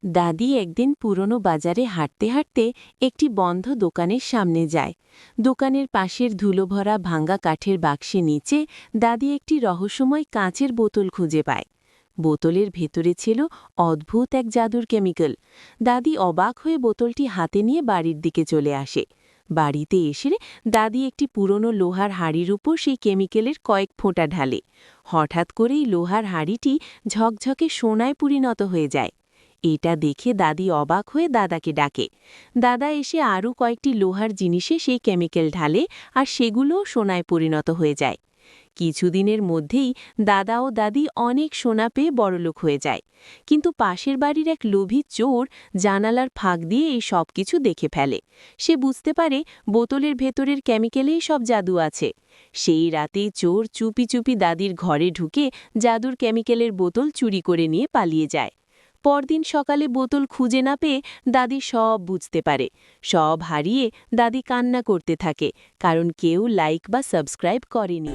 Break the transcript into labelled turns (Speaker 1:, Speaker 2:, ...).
Speaker 1: দাদি একদিন পুরনো বাজারে হাঁটতে হাঁটতে একটি বন্ধ দোকানের সামনে যায়। দোকানের পাশের ধুলোভরা ভাঙ্গা কাঠের বাক্সে নিচে দাদি একটি রহস্যময় কাঁচের বোতল খুঁজে পায়। বোতলের ভেতরে ছিল অদ্ভুত এক জাদুর কেমিক্যাল। দাদি অবাক হয়ে বোতলটি হাতে নিয়ে বাড়ির দিকে চলে আসে। বাড়িতে এসে দাদি একটি পুরনো লোহার হাঁড়ির উপর সেই কেমিক্যালের কয়েক ফোঁটা ঢালে। হঠাৎ করেই লোহার হাঁড়িটি ঝকঝকে সোনায় পরিণত হয়ে যায়। এটা দেখে দাদি অবাক হয়ে দাদাকে ডাকে। দাদা এসে আরও কয়েকটি লোহার জিনিসে সেই কেমিক্যাল ঢালে, আর সেগুলোও সোনায় পরিণত হয়ে যায়। কিছুদিনের মধ্যেই দাদা ও দাদি অনেক সোনা পেয়ে বড়লোক হয়ে যায়। কিন্তু পাশের বাড়ির এক লোভী চোর জানালার ফাঁক দিয়ে এই সব কিছু দেখে ফেলে। সে বুঝতে পারে বোতলের ভেতরের কেমিক্যালেই সব জাদু আছে। সেই রাতেই চোর চুপি চুপি দাদির ঘরে ঢুকে জাদুর কেমিক্যালের বোতল চুরি করে নিয়ে পালিয়ে যায়। পরদিন সকালে বোতল খুঁজে না পেয়ে দাদি সব বুঝতে পারে। সব হারিয়ে দাদি কান্না করতে থাকে, কারণ কেউ লাইক বা সাবস্ক্রাইব করেনি।